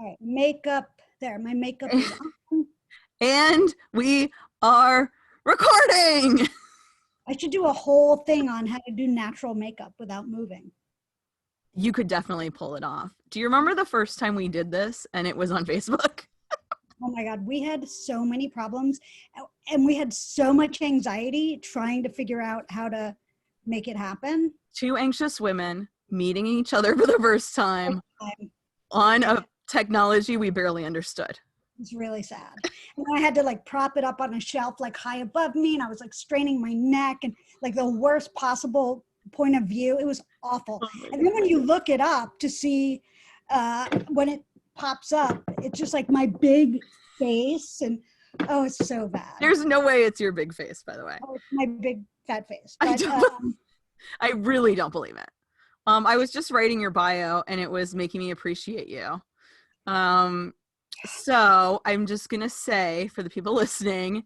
All right, makeup there. My makeup is on. And we are recording. I should do a whole thing on how to do natural makeup without moving. You could definitely pull it off. Do you remember the first time we did this and it was on Facebook? Oh my God, we had so many problems and we had so much anxiety trying to figure out how to make it happen. Two anxious women meeting each other for the first time on a technology we barely understood. It's really sad. And I had to like prop it up on a shelf like high above me, and I was like straining my neck and like the worst possible point of view. It was awful. And then when you look it up to see when it pops up, it's just like my big face, and oh, it's so bad. There's no way it's your big face, by the way. Oh, it's my big fat face. But, I really don't believe it. I was just writing your bio and it was making me appreciate you. So I'm just going to say for the people listening,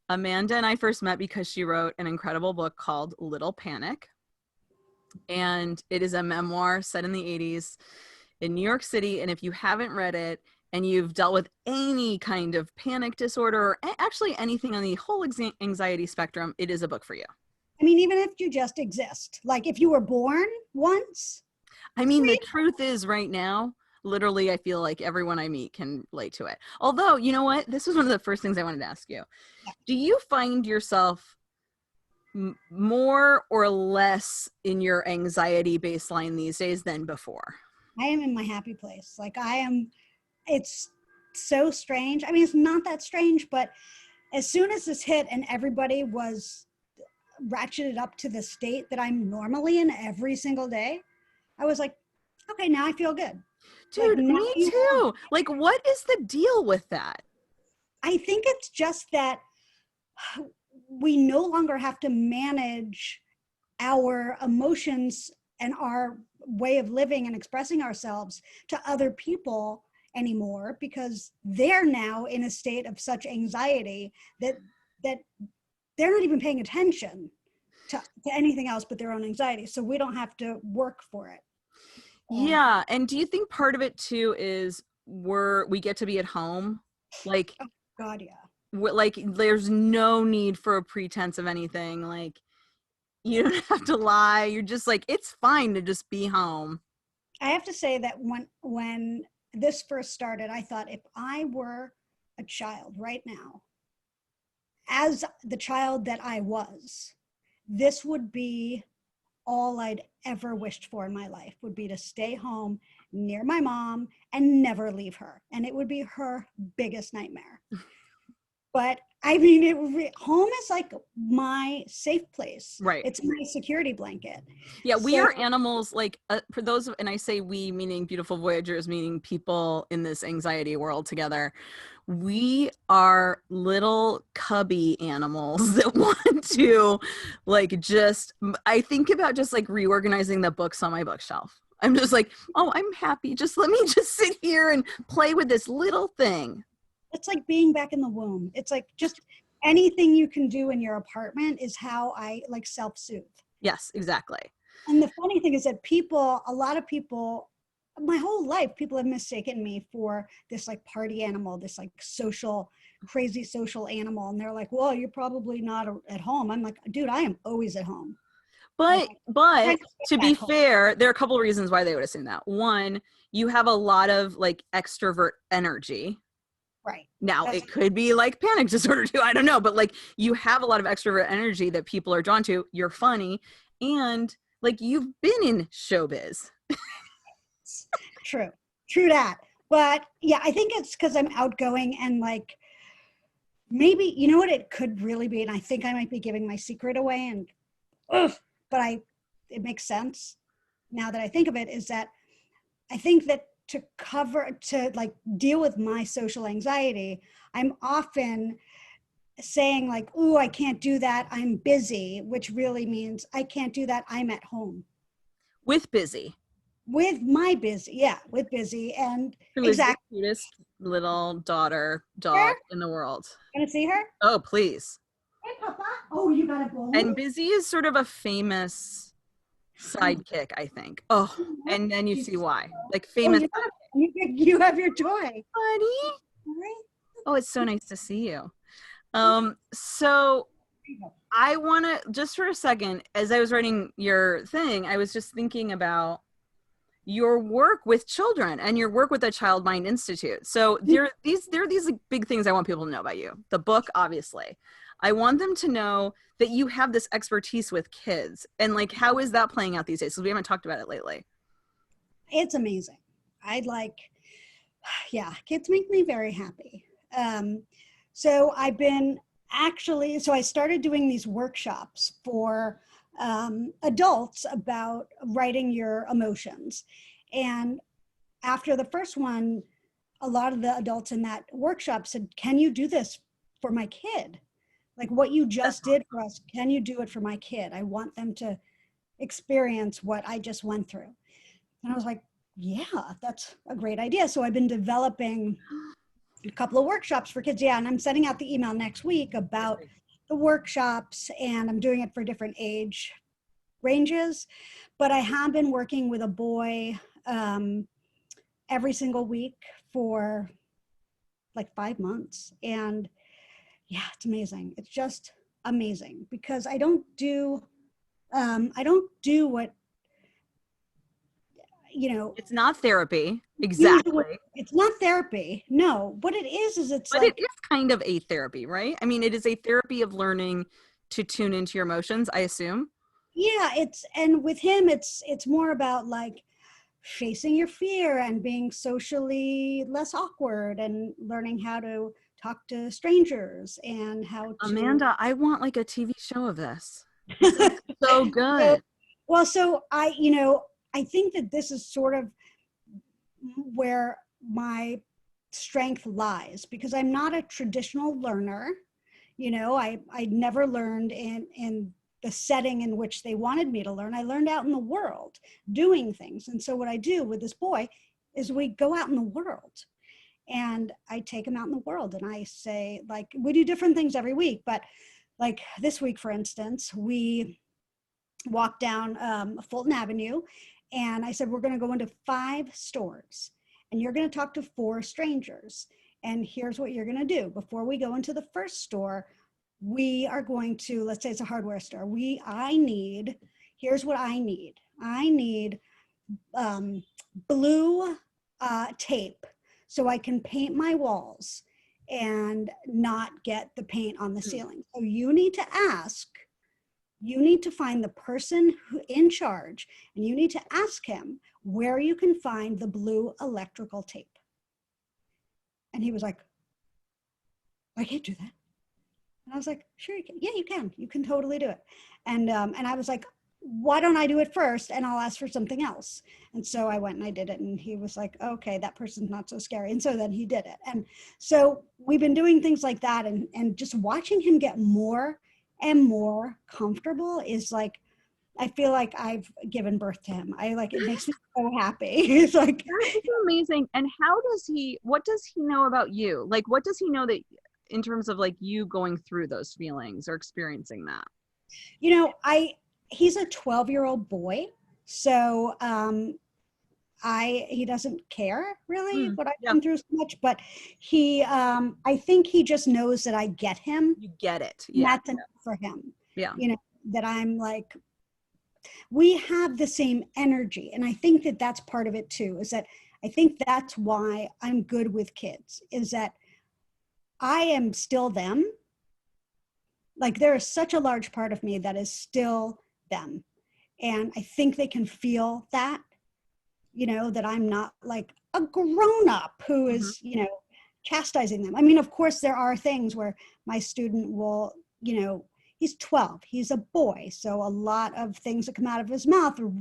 Amanda and I first met because she wrote an incredible book called Little Panic. And it is a memoir set in the 80s in New York City. And if you haven't read it and you've dealt with any kind of panic disorder or actually anything on the whole anxiety spectrum, it is a book for you. I mean, even if you just exist, like if you were born once. I mean, the truth is right now, literally, I feel like everyone I meet can relate to it. Although, you know what? This was one of the first things I wanted to ask you. Do you find yourself more or less in your anxiety baseline these days than before? I am in my happy place. Like I am, it's so strange. I mean, it's not that strange, but as soon as this hit and everybody was ratcheted up to the state that I'm normally in every single day, I was like, okay, now I feel good. Dude, like, me too. Like, what is the deal with that? I think it's just that we no longer have to manage our emotions and our way of living and expressing ourselves to other people anymore, because they're now in a state of such anxiety that they're not even paying attention to anything else but their own anxiety. So we don't have to work for it. Yeah. And do you think part of it too is we get to be at home? Like, oh God, yeah. Like there's no need for a pretense of anything. Like you don't have to lie. You're just like, it's fine to just be home. I have to say that when this first started, I thought if I were a child right now, as the child that I was, this would be all I'd ever wished for in my life, would be to stay home near my mom and never leave her. And it would be her biggest nightmare. But I mean, home is like my safe place. Right. It's my security blanket. Yeah, we are animals, like for those, and I say we meaning Beautiful Voyagers, meaning people in this anxiety world together. We are little cubby animals that want to like just, I think about just like reorganizing the books on my bookshelf. I'm just like, oh, I'm happy. Just let me just sit here and play with this little thing. It's like being back in the womb. It's like just anything you can do in your apartment is how I like self-soothe. Yes, exactly. And the funny thing is that a lot of people, my whole life, people have mistaken me for this like party animal, this like crazy social animal. And they're like, well, you're probably not at home. I'm like, dude, I am always at home. But to be fair, there are a couple of reasons why they would assume that. One, you have a lot of like extrovert energy. Right. Now, it could be like panic disorder too. I don't know. But like you have a lot of extrovert energy that people are drawn to. You're funny. And like you've been in showbiz. True that. But yeah, I think it's because I'm outgoing and like maybe, you know what it could really be? And I think I might be giving my secret away but it makes sense now that I think of it, is that I think that to like deal with my social anxiety, I'm often saying like, ooh, I can't do that, I'm busy, which really means I can't do that, I'm at home. With busy. With my busy, yeah, with busy. And who exactly. is the cutest little dog in the world. Gonna see her? Oh, please. Hey, Papa. Oh, you got a bowl? And Busy is sort of a famous Sidekick, I think. Oh, Oh, and then you see she's- why. Like oh, famous yeah, you have your toy. buddy. Right? Oh, it's so nice to see you. So I want to just for a second, as I was writing your thing, I was just thinking about your work with children and your work with the Child Mind Institute. So there are these like, big things I want people to know about you. The book, obviously. I want them to know that you have this expertise with kids, and like how is that playing out these days? Because we haven't talked about it lately. It's amazing. I'd like, yeah, kids make me very happy. Um, so I've been so I started doing these workshops for adults about writing your emotions. And after the first one, a lot of the adults in that workshop said, can you do this for my kid? Like what you just did for us, can you do it for my kid? I want them to experience what I just went through. And I was like, yeah, that's a great idea. So I've been developing a couple of workshops for kids. Yeah, and I'm sending out the email next week about the workshops, and I'm doing it for different age ranges. But I have been working with a boy every single week for like 5 months. And yeah, it's amazing. It's just amazing because I don't do what, It's not therapy, usually. exactly. It's not therapy. No, what it is it's But it like, is kind of a therapy, right? I mean, it is a therapy of learning to tune into your emotions, I assume. yeah, and with him, it's more about like facing your fear and being socially less awkward and learning how to talk to strangers and how to. Amanda, I want like a TV show of this. This is so So, good. well, so I think that this is sort of where my strength lies because I'm not a traditional learner. I never learned in the setting in which they wanted me to learn. I learned out in the world doing things. And so what I do with this boy is we go out in the world and I take him out in the world and I say, like, we do different things every week, but like this week, for instance, we walked down Fulton Avenue and I said, we're going to go into 5 stores and you're going to talk to 4 strangers. And here's what you're going to do. Before we go into the first store, we are going to, let's say it's a hardware store. Here's what I need. I need blue tape so I can paint my walls and not get the paint on the ceiling. So you need to find the person in charge and you need to ask him where you can find the blue electrical tape. And he was like, I can't do that. And I was like, sure you can. Yeah, you can. You can totally do it. And I was like, why don't I do it first and I'll ask for something else? And so I went and I did it. And he was like, okay, that person's not so scary. And so then he did it. And so we've been doing things like that and just watching him get more and more comfortable is like, I feel like I've given birth to him. It makes me so happy. It's like, That is amazing. And what does he know about you? Like, what does he know that in terms of like you going through those feelings or experiencing that? He's a 12-year-old boy. So he doesn't care really what I've Yeah, been through so much, but I think he just knows that I get him. you get it. And Yeah. that's enough for him. Yeah. That I'm like, we have the same energy. And I think that that's part of it too, is that I think that's why I'm good with kids, is that I am still them. Like there is such a large part of me that is still them. And I think they can feel that, that I'm not like a grown up who is, chastising them. I mean, of course, there are things where my student will, he's 12, he's a boy. So a lot of things that come out of his mouth are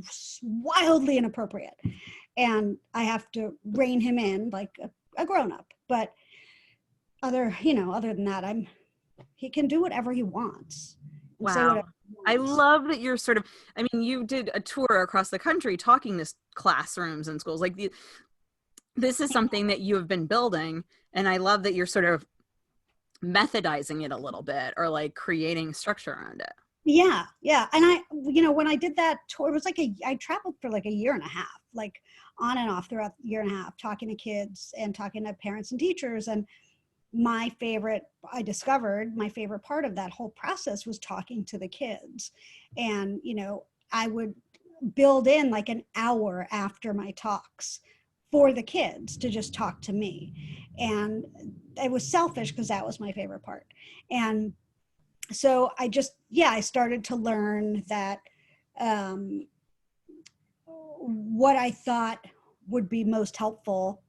wildly inappropriate. And I have to rein him in like a grown up. But other than that, he can do whatever he wants. Wow. Say whatever I love that you're you did a tour across the country talking to classrooms and schools. Like this is something that you have been building. And I love that you're sort of methodizing it a little bit or like creating structure around it. Yeah, yeah. And when I did that tour, it was like I traveled for like a year and a half, like on and off throughout the year and a half, talking to kids and talking to parents and teachers. And I discovered my favorite part of that whole process was talking to the kids. And, I would build in like an hour after my talks for the kids to just talk to me. And it was selfish because that was my favorite part. And so I started to learn that um, what I thought would be most helpful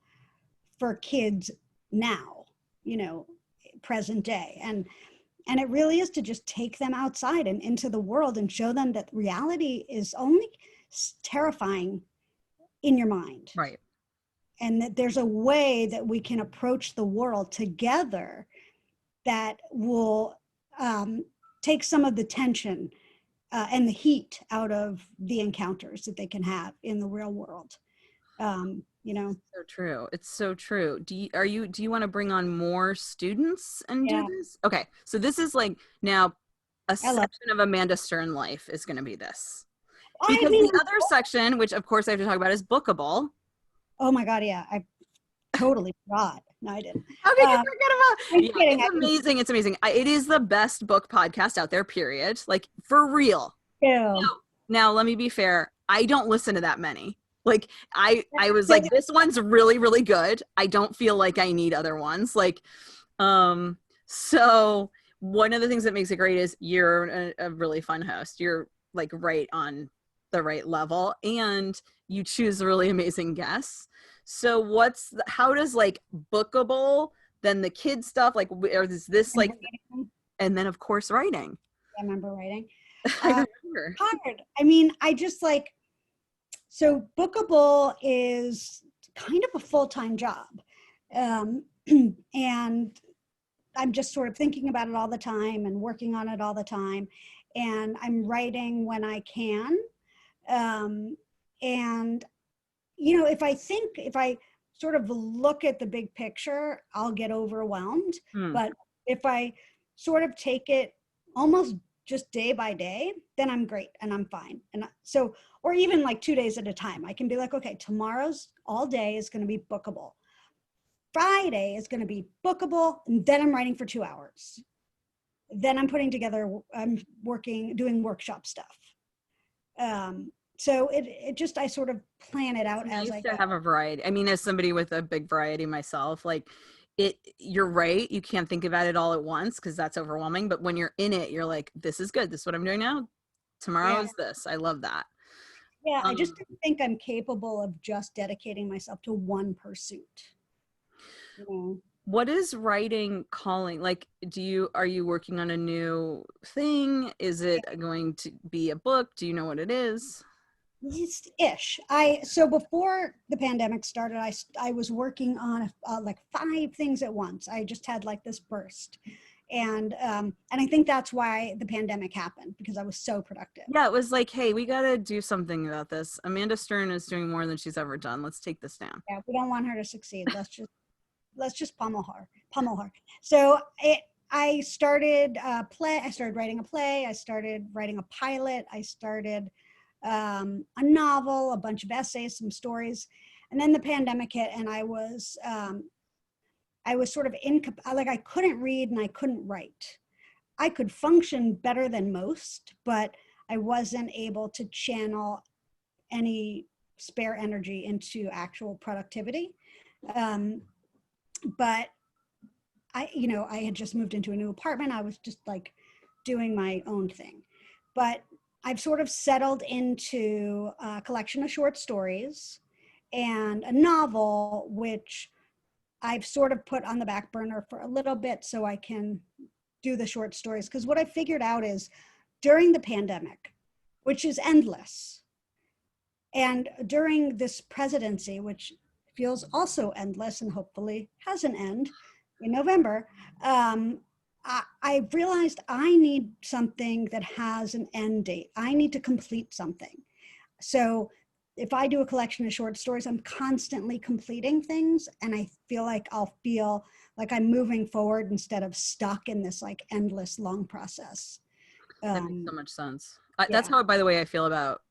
for kids now, you know, present day. And it really is to just take them outside and into the world and show them that reality is only terrifying in your mind, Right. and that there's a way that we can approach the world together that will take some of the tension and the heat out of the encounters that they can have in the real world. You know, So true. It's so true. Do you want to bring on more students and do yeah, this? Okay. So this is like now a I love. section of Amanda Stern life is going to be this. I Because mean, the other section, which of course I have to talk about, is Bookable. oh my God, yeah, I totally forgot. No, I didn't. How could you forget about? I'm Yeah, kidding. it's I didn't amazing. It's amazing. It is the best book podcast out there, period. Like for real. do. Now, let me be fair. I don't listen to that many. Like I was So, like, this one's really, really good. I don't feel like I need other ones. Like, so one of the things that makes it great is you're a really fun host. You're like right on the right level, and you choose really amazing guests. So how does like Bookable, then the kid stuff, like, or is this like, and then of course writing. I remember writing. I remember. Hard. I mean, I just like, so Bookable is kind of a full-time job. Um, and I'm just sort of thinking about it all the time and working on it all the time. And I'm writing when I can. Um, and, if I sort of look at the big picture, I'll get overwhelmed. Hmm. But if I sort of take it almost just day by day, then I'm great and I'm fine. And so, or even like 2 days at a time, I can be like, okay, tomorrow's all day is going to be Bookable. Friday is going to be Bookable, and then I'm writing for 2 hours. Then I'm doing workshop stuff. So it just, I sort of plan it out It's as nice I to go. have a variety. I mean, as somebody with a big variety myself, like you're right. You can't think about it all at once because that's overwhelming. But when you're in it, you're like, this is good. This is what I'm doing now. Tomorrow Yeah. is this. I love that. Yeah. I just Um, don't think I'm capable of just dedicating myself to one pursuit. You know, what is writing calling? Like, are you working on a new thing? Is it going to be a book? Do you know what it is? ish. So before the pandemic started, I was working on like 5 things at once. I just had like this burst, and I think that's why the pandemic happened, because I was so productive. Yeah, it was like, hey, we got to do something about this. Amanda Stern is doing more than she's ever done. Let's take this down. Yeah, we don't want her to succeed. Let's just pummel her. So I started play. I started writing a play. I started writing a pilot. I started a novel, a bunch of essays, some stories, and then the pandemic hit, and I was sort of like I couldn't read and I couldn't write. I could function better than most, but I wasn't able to channel any spare energy into actual productivity. Um, but I had just moved into a new apartment. I was just like doing my own thing. But I've sort of settled into a collection of short stories and a novel, which I've sort of put on the back burner for a little bit so I can do the short stories. Because what I figured out is during the pandemic, which is endless, and during this presidency, which feels also endless and hopefully has an end in November, I realized I need something that has an end date. I need to complete something. So if I do a collection of short stories, I'm constantly completing things, and I I'll feel like I'm moving forward instead of stuck in this like endless long process. That makes Um, so much sense. That's yeah, how, by the way, I feel about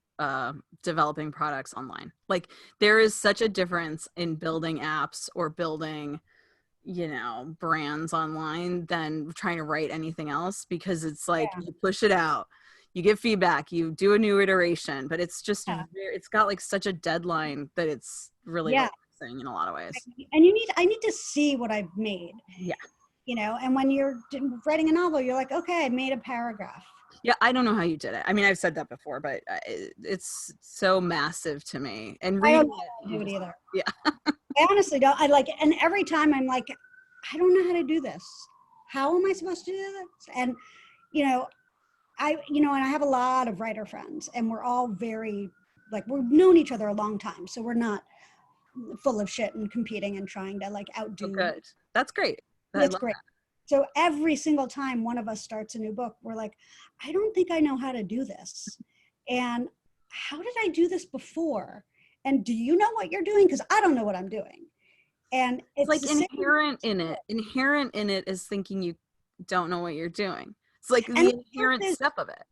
developing products online. Like there is such a difference in building apps or building, brands online than trying to write anything else, because it's like yeah, you push it out, you get feedback, you do a new iteration, but it's just yeah, it's got like such a deadline that it's really yeah. relaxing in a lot of ways. And I need to see what I've made, Yeah. and when you're writing a novel, you're like, okay, I made a paragraph. Yeah, I don't know how you did it. I mean, I've said that before, but it's so massive to me. And I don't know reading it, how to do it either. yeah. I honestly don't. I like, and every time I'm like, I don't know how to do this. How am I supposed to do this? And you know, and I have a lot of writer friends, and we're all very like we've known each other a long time, so we're not full of shit and competing and trying to like Oh, outdo. good. That's great. I It's love great. So every single time one of us starts a new book, we're like, I don't think I know how to do this. And how did I do this before? And do you know what you're doing? Because I don't know what I'm doing. And it's it's like the same. inherent in it is thinking you don't know what you're doing. It's like And the the truth inherent is, step of it.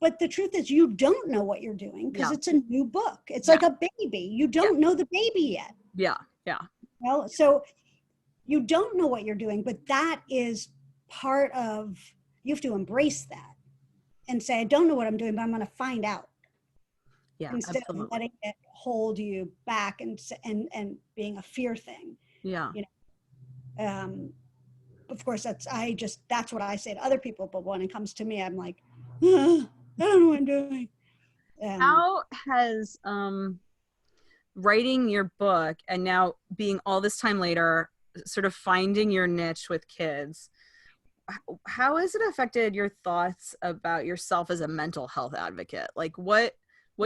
but the truth is, you don't know what you're doing because Yeah. it's a new book. It's Yeah. like a baby. You Yeah. don't know the baby yet. Yeah. Yeah. Well, so you don't know what you're doing, but that is part of, you have to embrace that and say, I don't know what I'm doing, but I'm going to find out, Yeah, instead of absolutely. letting it hold you back and being a fear thing. Yeah. You of course, that's what I say to other people. But when it comes to me, I'm like, I don't know what I'm doing. How has writing your book and now being all this time later sort of finding your niche with kids, how has it affected your thoughts about yourself as a mental health advocate? Like what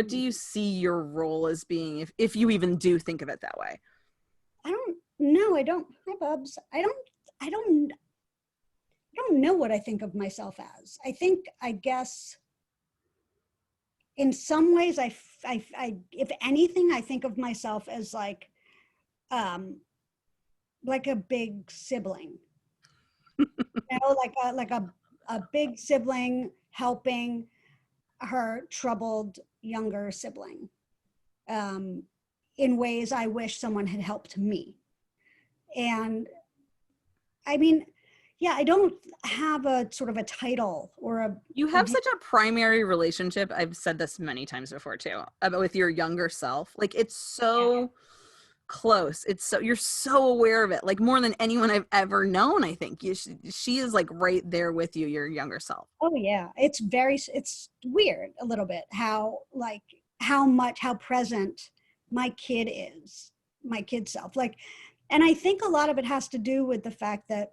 do you see your role as being, if you even do think of it that way? I don't know. I don't. Hi, Bubs. I don't. I don't know what I think of myself as. I guess, in some ways, if anything, I think of myself as um, like a big sibling, like a big sibling helping her troubled younger sibling, um, in ways I wish someone had helped me. And I mean, yeah, I don't have a sort of a title or You a have such a primary relationship. I've said this many times before too, about with your younger self. Like it's so close. It's so you're so aware of it, like more than anyone I've ever known. I think she is like right there with you, your younger self. Oh yeah, it's weird a little bit how present my kid is, my kid self. Like, and I think a lot of it has to do with the fact that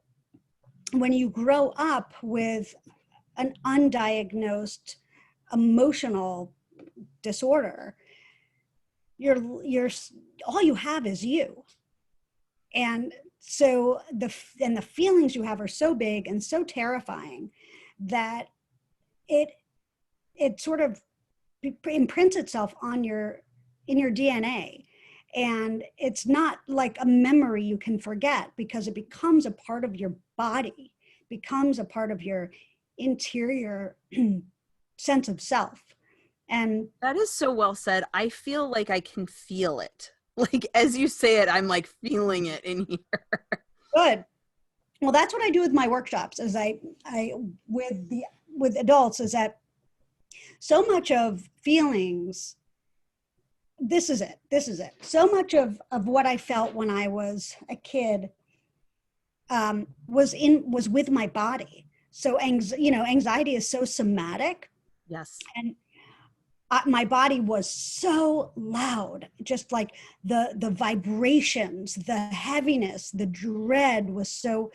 when you grow up with an undiagnosed emotional disorder, you're all you have is you. And so the feelings you have are so big and so terrifying that it it sort of imprints itself on your in your DNA. And it's not like a memory you can forget, because it becomes a part of your body, becomes a part of your interior sense of self. And That is so well said. I feel like I can feel it. Like as you say it, I'm like feeling it in here. good. Well, that's what I do with my workshops, is I with adults, is that so much of feelings, this is it, so much of what I felt when I was a kid, was with my body. So anxiety is so somatic. Yes. And my body was so loud, just like the vibrations, the heaviness, the dread was so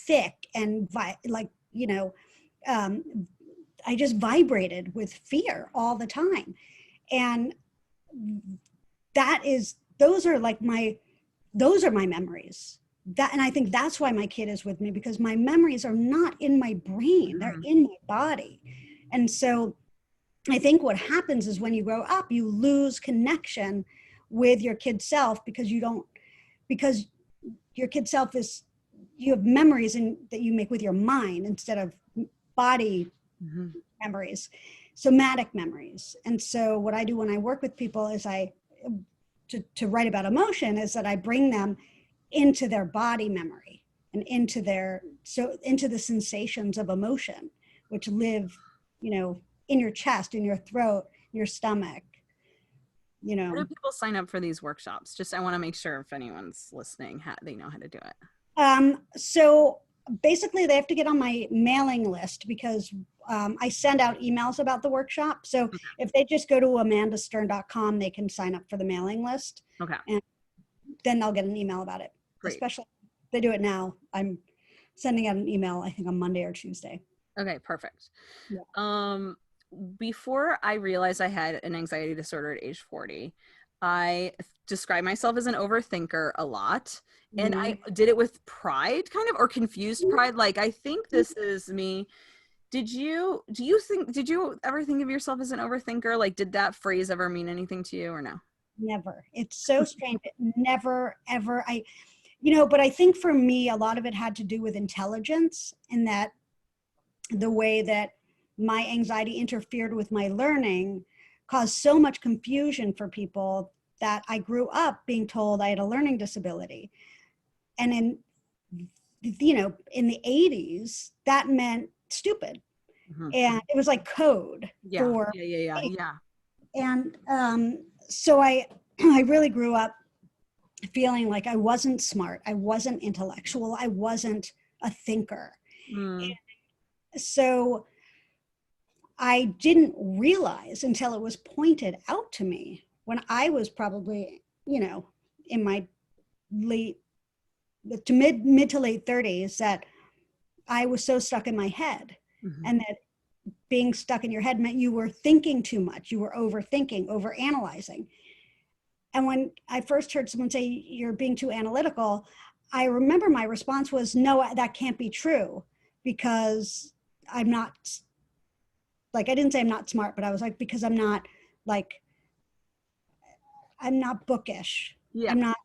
thick and um, I just vibrated with fear all the time. And that is those are my memories. And I think that's why my kid is with me, because my memories are not in my brain, they're Mhm. in my body. And so I think what happens is, when you grow up, you lose connection with your kid self, because your kid self is, you have memories that you make with your mind instead of body Mhm. memories, somatic memories. And so what I do when I work with people is to write about emotion is that I bring them into their body memory and into the sensations of emotion, which live, in your chest, in your throat, your stomach, How do people sign up for these workshops? Just, I want to make sure if anyone's listening, they know how to do it. So basically they have to get on my mailing list because I send out emails about the workshop. So if they just go to amandastern.com, they can sign up for the mailing list. Okay. And then they'll get an email about it. Great. Especially if they do it now. I'm sending out an email, I think on Monday or Tuesday. Okay, perfect. Yeah. Before I realized I had an anxiety disorder at age 40, I describe myself as an overthinker a lot. And I did it with pride, kind of, or confused pride. Like, I think this is me. Did you ever think of yourself as an overthinker? Like, did that phrase ever mean anything to you or no? Never. It's so strange. Never, ever. But I think for me, a lot of it had to do with intelligence and that the way that my anxiety interfered with my learning caused so much confusion for people that I grew up being told I had a learning disability. And in the 80s, that meant stupid. Mm-hmm. And it was like code for. Yeah. And so I really grew up feeling like I wasn't smart. I wasn't intellectual. I wasn't a thinker. Mm. So I didn't realize until it was pointed out to me when I was probably, in my mid to late 30s that I was so stuck in my head. Mm-hmm. And that being stuck in your head meant you were thinking too much. You were overthinking, overanalyzing. And when I first heard someone say you're being too analytical, I remember my response was, no, that can't be true because I'm not, like, I didn't say I'm not smart, but I was like, because I'm not bookish. Yeah. I'm not,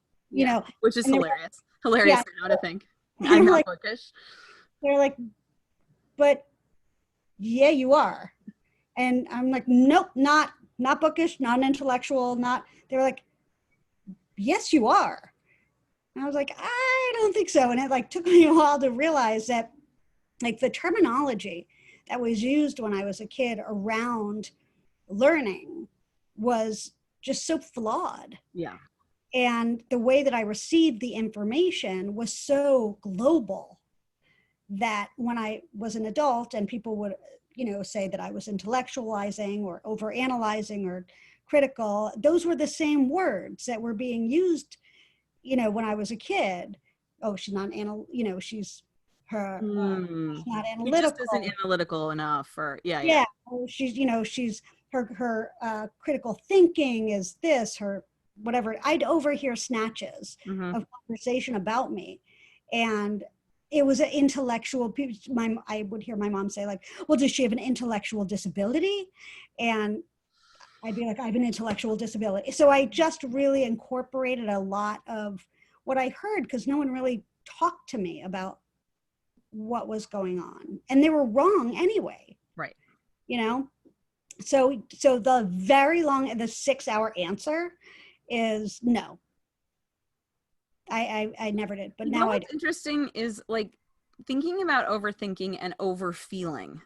which is hilarious. Hilarious now to think. I'm not bookish. They're like, but yeah, you are. And I'm like, nope, not bookish, not intellectual, not, they were like, yes, you are. And I was like, I don't think so. And it took me a while to realize that the terminology that was used when I was a kid around learning was just so flawed. Yeah. And the way that I received the information was so global that when I was an adult and people would, say that I was intellectualizing or overanalyzing or critical, those were the same words that were being used, when I was a kid. Oh, she's not she's her she's not analytical. She just isn't analytical enough, or yeah. She's her critical thinking is this, her whatever. I'd overhear snatches of conversation about me, and it was an intellectual. I would hear my mom say like, "Well, does she have an intellectual disability?" And I'd be like, "I have an intellectual disability." So I just really incorporated a lot of what I heard because no one really talked to me about what was going on, and they were wrong anyway. Right. So the 6-hour answer is no. I never did, but now I do. What's interesting is thinking about overthinking and overfeeling,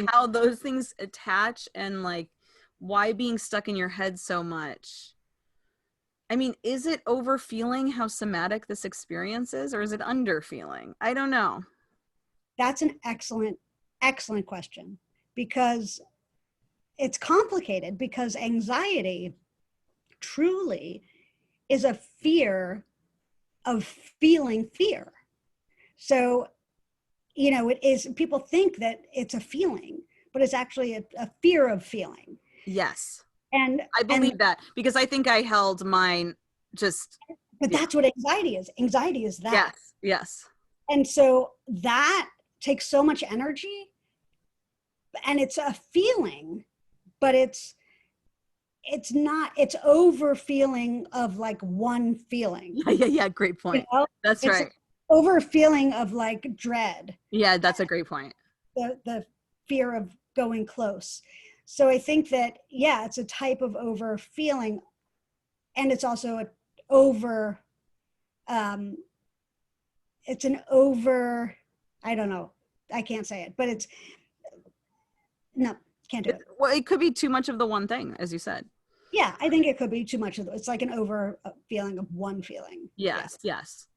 how those things attach and why being stuck in your head so much. I mean, is it overfeeling how somatic this experience is, or is it underfeeling? I don't know. That's an excellent question because it's complicated because anxiety truly is a fear of feeling fear. So, it is, people think that it's a feeling, but it's actually a fear of feeling. Yes. And I believe that because I think I held mine but that's what anxiety is. Anxiety is that. Yes. And so that takes so much energy and it's a feeling, but it's over feeling of one feeling. Yeah. Great point. That's right. Over feeling of dread. Yeah, that's a great point. The fear of going close. So I think that, yeah, it's a type of over feeling, and it's also an over, it's an over, I don't know, I can't say it, but it's, no, can't do it. Well, it could be too much of the one thing, as you said. Yeah, I think it could be too much of it. It's like an over feeling of one feeling. Yes, yes.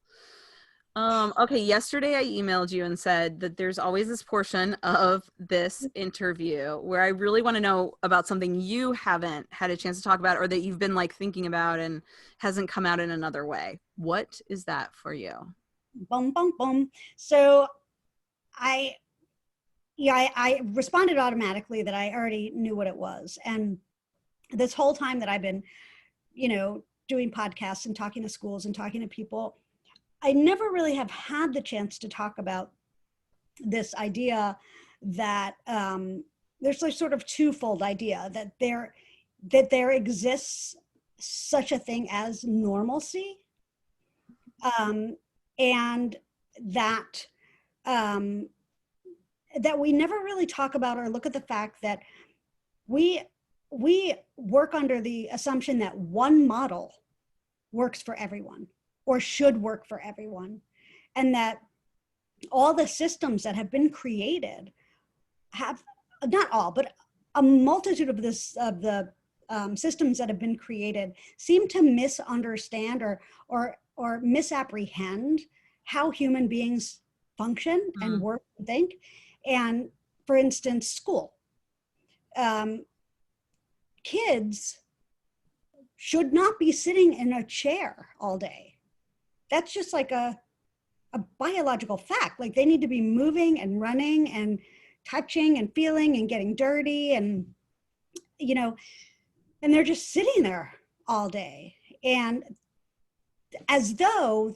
Okay, yesterday I emailed you and said that there's always this portion of this interview where I really want to know about something you haven't had a chance to talk about, or that you've been like thinking about and hasn't come out in another way. What is that for you? Boom, boom, boom. So I responded automatically that I already knew what it was. And this whole time that I've been, doing podcasts and talking to schools and talking to people, I never really have had the chance to talk about this idea that there's a sort of twofold idea that there exists such a thing as normalcy, and that that we never really talk about or look at the fact that we work under the assumption that one model works for everyone or should work for everyone, and that all the systems that have been created have, not all, but a multitude of the systems that have been created seem to misunderstand or misapprehend how human beings function and work and think. And for instance, school. Kids should not be sitting in a chair all day. That's just like a biological fact. Like, they need to be moving and running and touching and feeling and getting dirty, and and they're just sitting there all day, and as though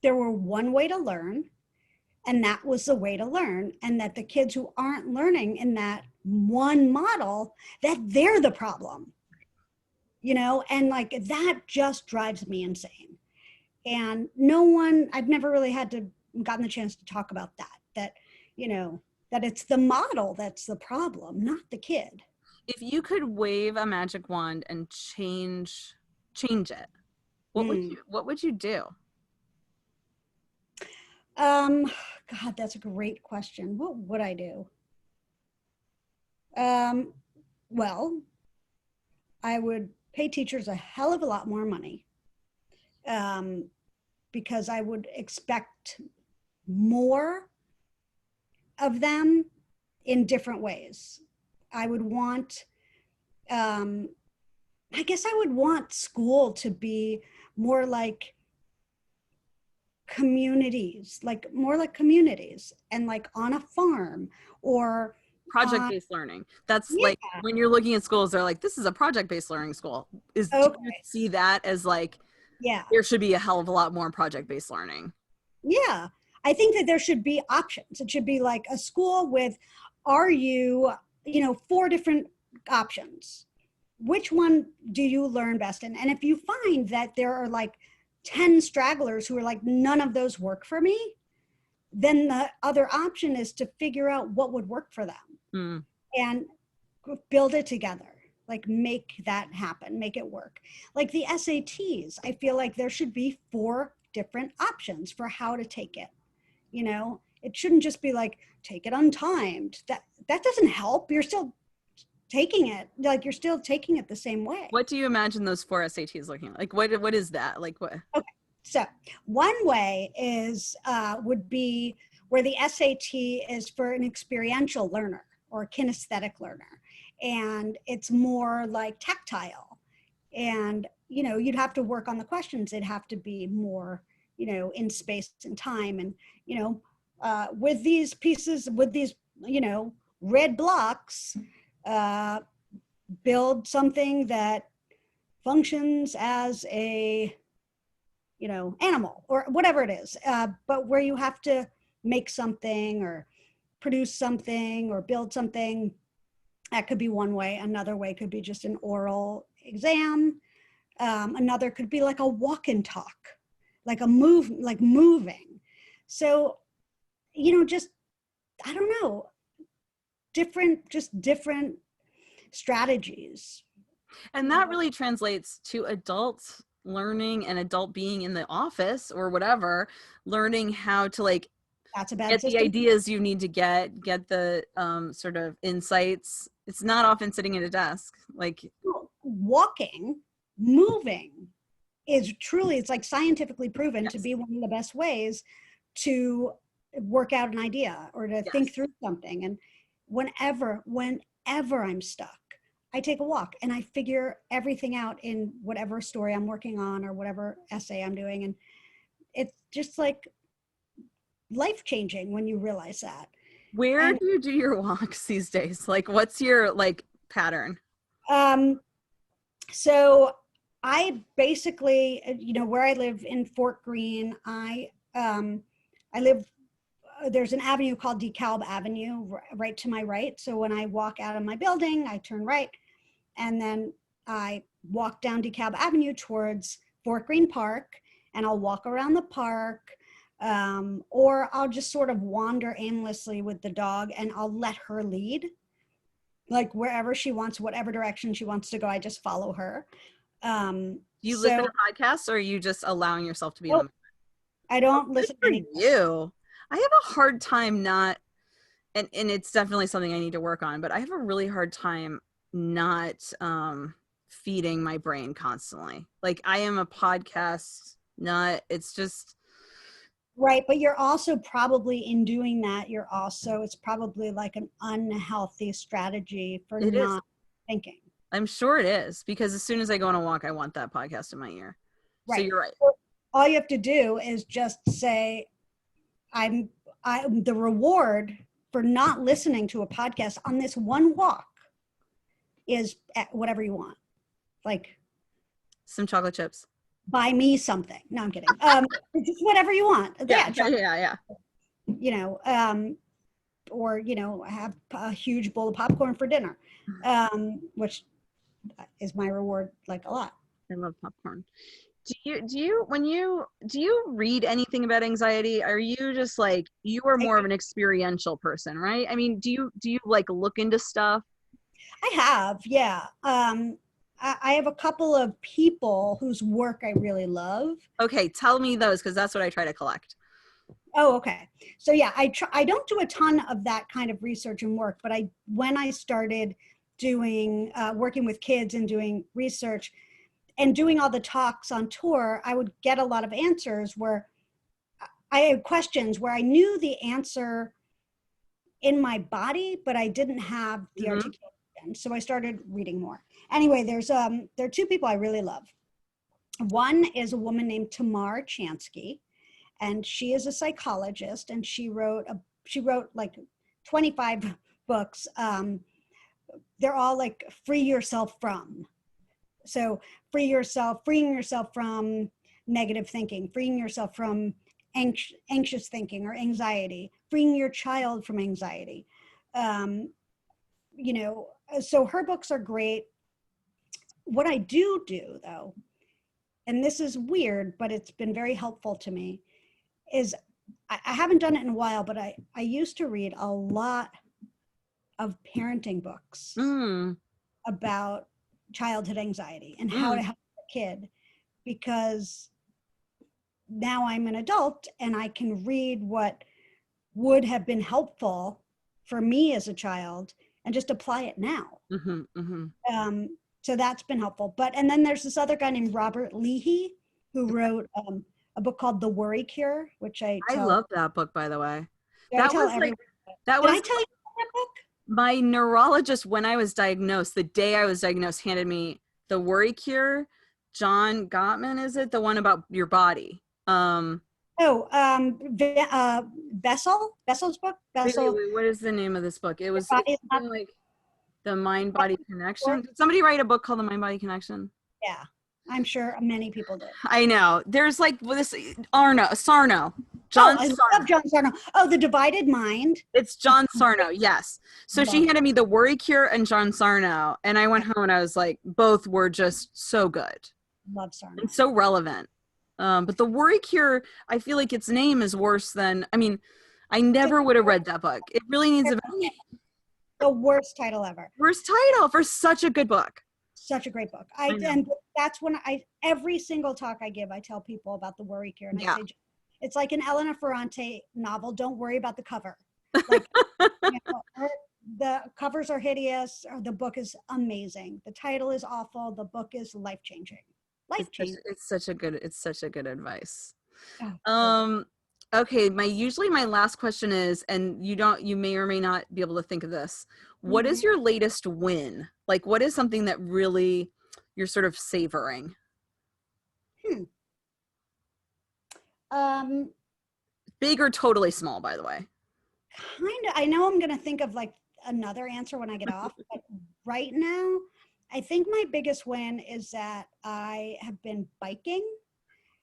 there were one way to learn, and that was the way to learn, and that the kids who aren't learning in that one model, that they're the problem, and like that just drives me insane. And I've never really gotten the chance to talk about that it's the model that's the problem, not the kid. If you could wave a magic wand and change it, what would you do? God, that's a great question. What would I do? Well, I would pay teachers a hell of a lot more money, because I would expect more of them in different ways. I would want, I guess I would want school to be more like communities, and like on a farm or Project-based learning. That's yeah. like when you're looking at schools, they're like, this is a project-based learning school. Do you see that as like, yeah, there should be a hell of a lot more project-based learning? Yeah, I think that there should be options. It should be like a school with, are you, 4 different options. Which one do you learn best in? And if you find that there are like 10 stragglers who are like, none of those work for me, then the other option is to figure out what would work for them and build it together. Like, make that happen, make it work. Like the SATs, I feel like there should be 4 different options for how to take it. It shouldn't just be like, take it untimed. That doesn't help. You're still taking it, like you're still taking it the same way. What do you imagine those 4 SATs looking like? What is that? Like what? Okay, so one way would be where the SAT is for an experiential learner or a kinesthetic learner, and it's more like tactile, and you'd have to work on the questions. It'd have to be more in space and time, and with these pieces, with these red blocks, build something that functions as a animal or whatever it is, but where you have to make something or produce something or build something. That could be one way. Another way could be just an oral exam. Another could be like a walk and talk, like moving. So just, I don't know, different strategies. And that really translates to adults learning and adult being in the office or whatever, learning how to like That's a bad get the system. ideas you need to get the sort of insights. It's not often sitting at a desk. Like walking, moving is truly, it's like scientifically proven yes. to be one of the best ways to work out an idea or to think through something. And whenever I'm stuck, I take a walk and I figure everything out in whatever story I'm working on or whatever essay I'm doing. And it's just like life-changing when you realize that. Where do you do your walks these days? Like, what's your like pattern? So I basically, where I live in Fort Greene, I live, there's an avenue called DeKalb Avenue right to my right. So when I walk out of my building, I turn right, and then I walk down DeKalb Avenue towards Fort Greene Park, and I'll walk around the park, or I'll just sort of wander aimlessly with the dog and I'll let her lead. Like wherever she wants, whatever direction she wants to go, I just follow her. You listen to podcasts, or are you just allowing yourself to be in the moment? I don't listen to any. You. I have a hard time not, and it's definitely something I need to work on, but I have a really hard time not feeding my brain constantly. Like I am a podcast nut. It's just right, but you're also probably in doing that. It's probably like an unhealthy strategy for not thinking. I'm sure it is, because as soon as I go on a walk, I want that podcast in my ear. Right. So you're right. All you have to do is just say, I'm the reward for not listening to a podcast on this one walk is whatever you want. Like some chocolate chips. Buy me something. No, I'm kidding. Just whatever you want. Yeah. Or have a huge bowl of popcorn for dinner, which is my reward, like a lot. I love popcorn. Do you read anything about anxiety? Are you just like, you are more of an experiential person, right? I mean, do you like look into stuff? I have, yeah. I have a couple of people whose work I really love. Okay, tell me those, because that's what I try to collect. Oh, okay. So yeah, I don't do a ton of that kind of research and work, but when I started doing working with kids and doing research and doing all the talks on tour, I would get a lot of answers where I had questions where I knew the answer in my body, but I didn't have the articulation. So I started reading more. Anyway, there are two people I really love. One is a woman named Tamar Chansky, and she is a psychologist, and she wrote like 25 books. They're all like free yourself from. So freeing yourself from negative thinking, freeing yourself from anxious thinking or anxiety, freeing your child from anxiety. So her books are great. What I do though, and this is weird, but it's been very helpful to me, is I haven't done it in a while, but I used to read a lot of parenting books about childhood anxiety and how to help a kid, because now I'm an adult and I can read what would have been helpful for me as a child and just apply it now. So that's been helpful. And then there's this other guy named Robert Leahy who wrote a book called The Worry Cure, which I love that book, by the way. Did I tell you about that book? My neurologist, when I was diagnosed, the day I was diagnosed, handed me The Worry Cure. John Gottman, is it? The one about your body. Bessel's book. Bessel. Wait, what is the name of this book? It was something like The Mind-Body Connection. Did somebody write a book called The Mind-Body Connection? Yeah, I'm sure many people did. I know. There's like this Sarno. I love John Sarno. Oh, The Divided Mind. It's John Sarno, yes. So she handed me The Worry Cure and John Sarno, and I went home and I was like, both were just so good. Love Sarno. And so relevant. But The Worry Cure, I feel like its name is worse than, I mean, I never would have read that book. It really needs The worst title ever. Worst title for such a good book. Such a great book. I know. And that's when every single talk I give, I tell people about the worry cure, and I say, it's like an Elena Ferrante novel. Don't worry about the cover. Like, the covers are hideous. Or the book is amazing. The title is awful. The book is life changing. Life changing. It's such a good advice. Oh, Okay, my last question is, and you may or may not be able to think of this. What is your latest win? Like, what is something that really you're sort of savoring? Big or totally small, by the way. Kind of. I know I'm going to think of like another answer when I get off, but right now, I think my biggest win is that I have been biking.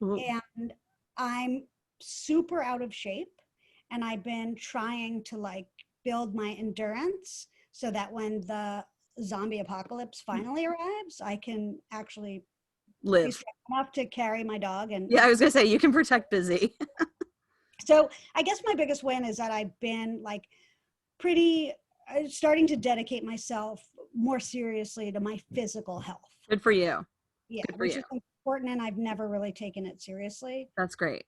Ooh. And I'm super out of shape, and I've been trying to like build my endurance so that when the zombie apocalypse finally arrives, I can actually be Live. strong enough to carry my dog. And Yeah, I was gonna say you can protect busy. so I guess my biggest win is that I've been like pretty starting to dedicate myself more seriously to my physical health. Good for you. Yeah, Good for which you. is important, and I've never really taken it seriously. That's great.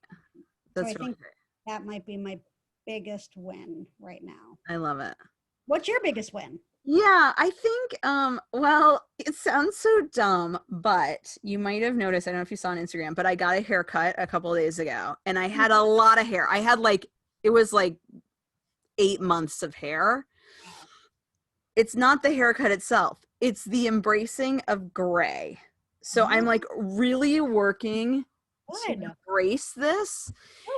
That's so I really think great. that might be my biggest win right now. I love it. What's your biggest win? Yeah, I think, well, it sounds so dumb, but you might have noticed, I don't know if you saw on Instagram, but I got a haircut a couple of days ago, and I had a lot of hair. I had it was like 8 months of hair. It's not the haircut itself. It's the embracing of gray. So I'm like really working to Good. embrace this.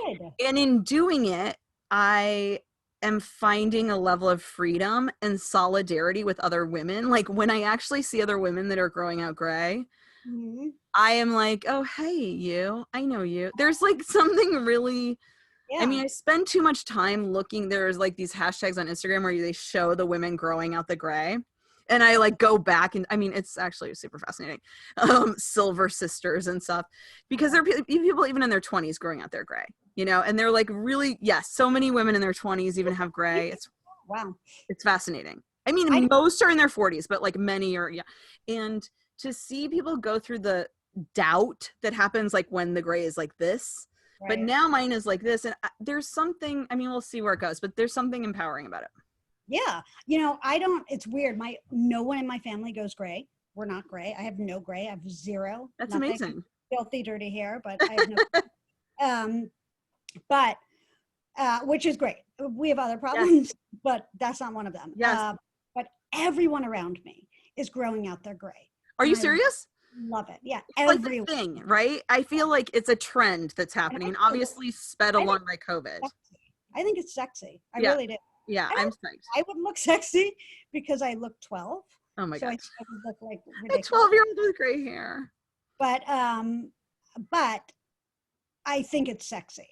Good. And in doing it, I am finding a level of freedom and solidarity with other women. Like when I actually see other women that are growing out gray, I am like, oh, hey, you, I know you. There's like something really, I mean, I spend too much time looking. There's like these hashtags on Instagram where they show the women growing out the gray. And I like go back and I mean, it's actually super fascinating. Silver sisters and stuff, because there are people even in their 20s growing out their gray, and they're like really, yes, so many women in their 20s even have gray. It's fascinating. I mean, most are in their 40s, but like many are, yeah. And to see people go through the doubt that happens like when the gray is like this, but now mine is like this. And there's something, I mean, we'll see where it goes, but there's something empowering about it. Yeah. It's weird. No one in my family goes gray. We're not gray. I have no gray. I have zero. That's nothing. amazing. Filthy, dirty hair, but I have no, which is great. We have other problems, but that's not one of them. Yes. But everyone around me is growing out their gray. Are you serious? Love it. Yeah. It's like the thing, right? I feel like it's a trend that's happening, and obviously sped along by COVID. I think it's sexy. I really do. Yeah, I'm psyched. I would look sexy because I look 12. Oh my gosh. I would look like ridiculous. A 12-year-old with gray hair. But I think it's sexy.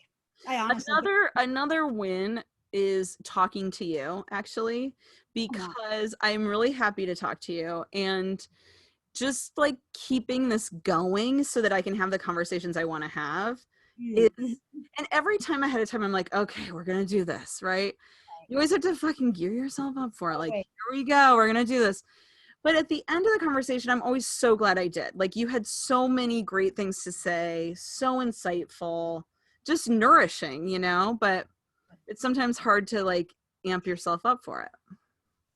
I honestly another win is talking to you, actually, because I'm really happy to talk to you and just like keeping this going so that I can have the conversations I want to have. And every time ahead of time, I'm like, okay, we're going to do this, right? You always have to fucking gear yourself up for it. Like, here we go. We're going to do this. But at the end of the conversation, I'm always so glad I did. Like, you had so many great things to say, so insightful, just nourishing, but it's sometimes hard to like amp yourself up for it.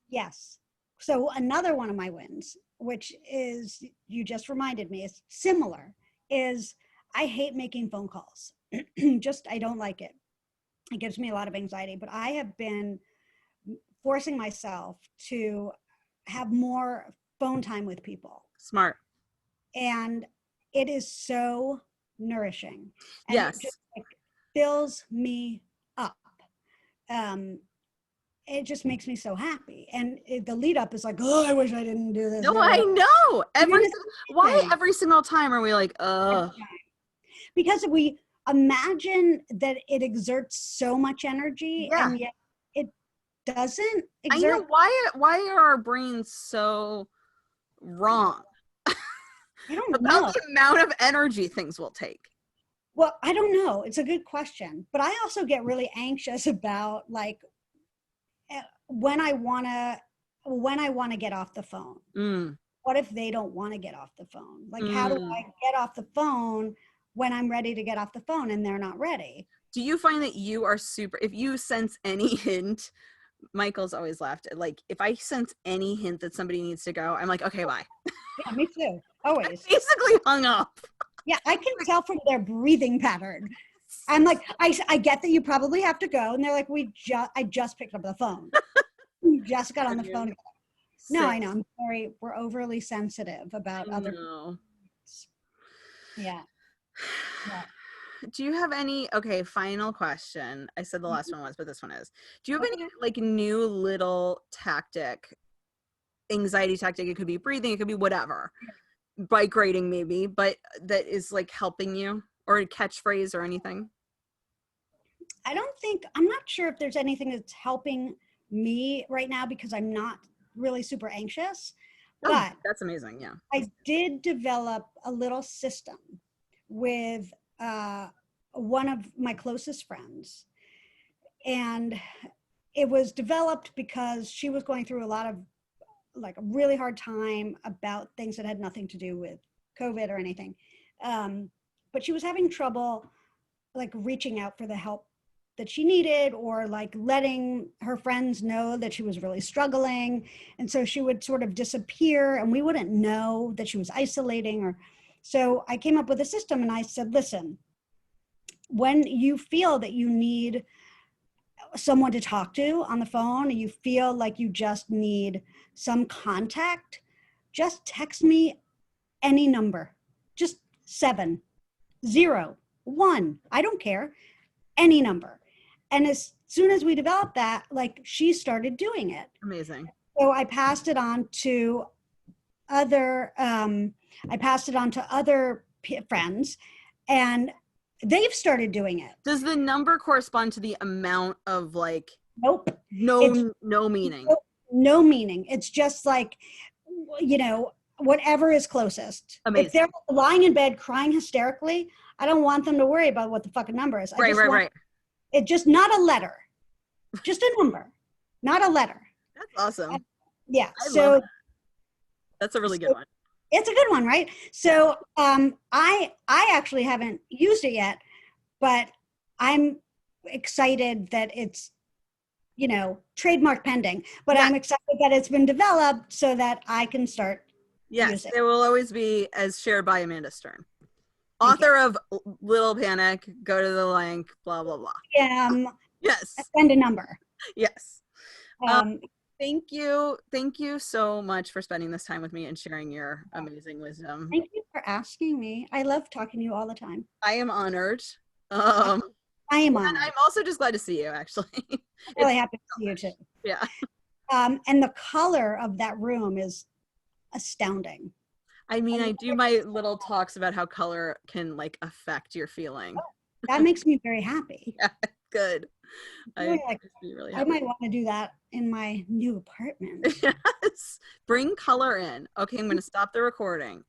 Yes. So another one of my wins, which is, you just reminded me, is similar, is I hate making phone calls. I don't like it. It gives me a lot of anxiety, but I have been forcing myself to have more phone time with people. Smart. And it is so nourishing. And yes. It just fills me up. It just makes me so happy. And the lead up is like, oh, I wish I didn't do this. No, I know. Why every single time are we like, because we imagine that it exerts so much energy, and yet it doesn't exert. I know. Why are our brains so wrong? I don't about know the amount of energy things will take. Well, I don't know. It's a good question. But I also get really anxious about like when I want to when I want to get off the phone. Mm, What if they don't want to get off the phone? Like, how do mm. I get off the phone when I'm ready to get off the phone and they're not ready? Do you find that you are super, if you sense any hint, Michael's always laughed, like if I sense any hint that somebody needs to go, I'm like, okay, bye. Yeah, me too. I Always. basically hung up. Yeah, I can tell from their breathing pattern. I'm like, I get that you probably have to go. And they're like, I just picked up the phone. We just got on the phone. No, I know. I'm sorry. We're overly sensitive about other. No. Yeah. Yeah. Do you have any, okay, final question. I said the last one was, but this one is. Do you have any like new little tactic, anxiety tactic? It could be breathing, it could be whatever. Bike riding maybe, but that is like helping you, or a catchphrase or anything? I'm not sure if there's anything that's helping me right now because I'm not really super anxious, Oh, but that's amazing. Yeah. I did develop a little system with one of my closest friends. And it was developed because she was going through a lot of like a really hard time about things that had nothing to do with COVID or anything. But she was having trouble like reaching out for the help that she needed, or like letting her friends know that she was really struggling. And so she would sort of disappear and we wouldn't know that she was isolating. Or so I came up with a system and I said, listen, when you feel that you need someone to talk to on the phone and you feel like you just need some contact, just text me any number, just 701, I don't care, any number. And as soon as we developed that, like she started doing it. Amazing. So I passed it on to other friends, and they've started doing it. Does the number correspond to the amount of like Nope. no meaning? No meaning. It's just like, whatever is closest. Amazing. If they're lying in bed crying hysterically, I don't want them to worry about what the fucking number is. Right. It just not a letter, just a number, not a letter. That's awesome. Yeah. I love that. That's a really good one. It's a good one, right? So I actually haven't used it yet, but I'm excited that it's, trademark pending, but I'm excited that it's been developed so that I can start using. It will always be as shared by Amanda Stern, author of Little Panic, Go to the Link, blah, blah, blah. Yes. Send a number. Yes. Thank you. Thank you so much for spending this time with me and sharing your amazing wisdom. Thank you for asking me. I love talking to you all the time. I am honored. I am honored. And I'm also just glad to see you, actually. I'm really happy to see you too. Yeah. And the color of that room is astounding. I mean, I do my little talks about how color can like affect your feeling. That makes me very happy. Yeah, good. I I might want to do that in my new apartment. Yes. Bring color in. Okay, I'm going to stop the recording.